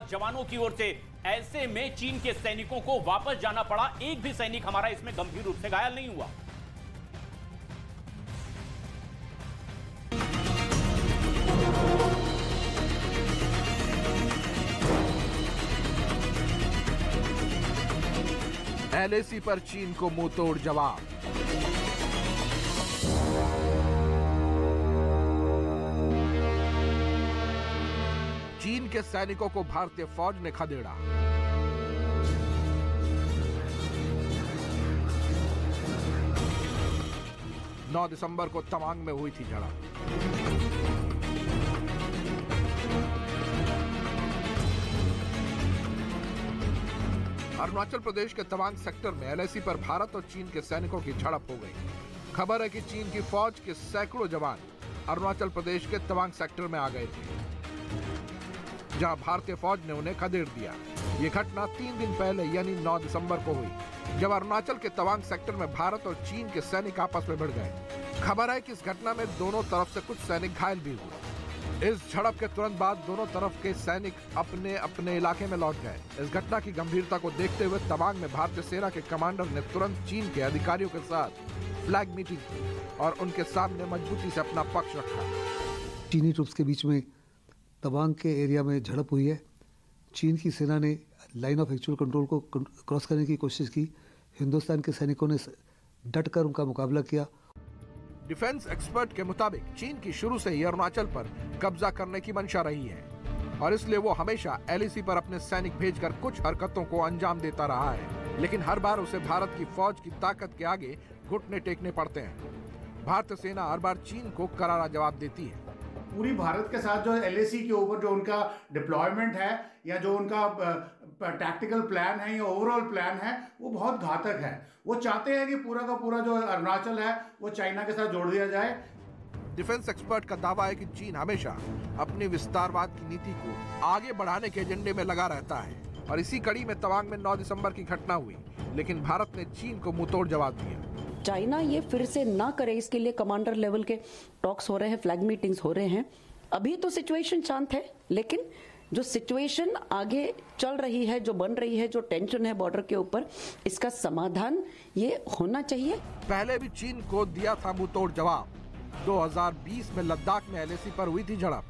जवानों की ओर से। ऐसे में चीन के सैनिकों को वापस जाना पड़ा। एक भी सैनिक हमारा इसमें गंभीर रूप से घायल नहीं हुआ। LAC पर चीन को मुंहतोड़ जवाब। चीन के सैनिकों को भारतीय फौज ने खदेड़ा। नौ दिसंबर को तवांग में हुई थी झड़प। अरुणाचल प्रदेश के तवांग सेक्टर में LAC पर भारत और चीन के सैनिकों की झड़प हो गई। खबर है कि चीन की फौज के सैकड़ों जवान अरुणाचल प्रदेश के तवांग सेक्टर में आ गए थे, जहां भारतीय फौज ने उन्हें खदेड़ दिया। ये घटना 3 दिन पहले यानी 9 दिसंबर को हुई, जब अरुणाचल के तवांग सेक्टर में भारत और चीन के सैनिक आपस में भिड़ गए। खबर है कि इस घटना में दोनों तरफ से कुछ सैनिक घायल भी हुए। इस झड़प के तुरंत बाद दोनों तरफ के सैनिक अपने अपने इलाके में लौट गए। इस घटना की गंभीरता को देखते हुए तवांग में भारतीय सेना के कमांडर ने तुरंत चीन के अधिकारियों के साथ फ्लैग मीटिंग की और उनके सामने मजबूती से अपना पक्ष रखा। चीनी ट्रूप्स के बीच में तवांग के एरिया में झड़प हुई है। चीन की सेना ने लाइन ऑफ एक्चुअल कंट्रोल को क्रॉस करने की कोशिश की। हिंदुस्तान के सैनिकों ने डट कर उनका मुकाबला किया। डिफेंस एक्सपर्ट के मुताबिक चीन की शुरू से ही अरुणाचल पर कब्जा करने की मंशा रही है और इसलिए वो हमेशा LAC पर अपने सैनिक भेजकर कुछ हरकतों को अंजाम देता रहा है, लेकिन हर बार उसे भारत की फौज की ताकत के आगे घुटने टेकने पड़ते हैं। भारतीय सेना हर बार चीन को करारा जवाब देती है। पूरी भारत के साथ जो LAC के ऊपर जो उनका डिप्लॉयमेंट है या जो उनका टैक्टिकल प्लान है या ओवरऑल प्लान है, वो बहुत घातक है। वो चाहते हैं कि पूरा का पूरा जो अरुणाचल है वो चाइना के साथ जोड़ दिया जाए। डिफेंस एक्सपर्ट का दावा है कि चीन हमेशा अपनी विस्तारवाद की नीति को आगे बढ़ाने के एजेंडे में लगा रहता है और इसी कड़ी में तवांग में 9 दिसंबर की घटना हुई, लेकिन भारत ने चीन को मुंहतोड़ जवाब दिया। चाइना ये फिर से ना करे, इसके लिए कमांडर लेवल के टॉक्स हो रहे हैं, फ्लैग मीटिंग्स हो रहे हैं। अभी तो सिचुएशन शांत है, लेकिन जो सिचुएशन आगे चल रही है, जो बन रही है, जो टेंशन है बॉर्डर के ऊपर, इसका समाधान ये होना चाहिए। पहले भी चीन को दिया था मुंहतोड़ जवाब। 2020 में लद्दाख में LAC पर हुई थी झड़प।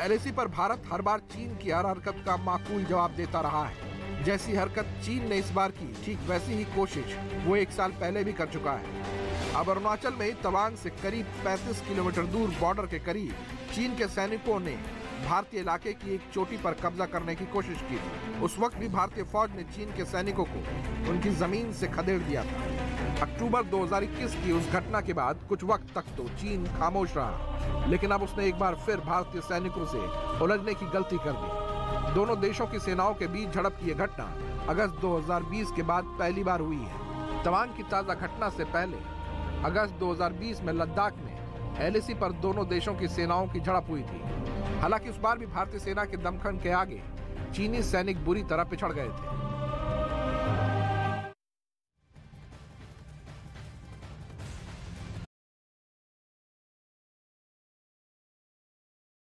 LAC पर भारत हर बार चीन की हर हरकत का माकूल जवाब देता रहा है। जैसी हरकत चीन ने इस बार की, ठीक वैसी ही कोशिश वो 1 साल पहले भी कर चुका है। अब अरुणाचल में ही तवांग से करीब 35 किलोमीटर दूर बॉर्डर के करीब चीन के सैनिकों ने भारतीय इलाके की एक चोटी पर कब्जा करने की कोशिश की थी। उस वक्त भी भारतीय फौज ने चीन के सैनिकों को उनकी जमीन से खदेड़ दिया था। अक्टूबर 2021 की उस घटना के बाद कुछ वक्त तक तो चीन खामोश रहा, लेकिन अब उसने एक बार फिर भारतीय सैनिकों से उलझने की गलती कर दी। दोनों देशों की सेनाओं के बीच झड़प की यह घटना अगस्त 2020 के बाद पहली बार हुई है। तवांग की ताजा घटना से पहले अगस्त 2020 में लद्दाख में LAC पर दोनों देशों की सेनाओं की झड़प हुई थी। हालांकि उस बार भी भारतीय सेना के दमखम के आगे चीनी सैनिक बुरी तरह पिछड़ गए थे।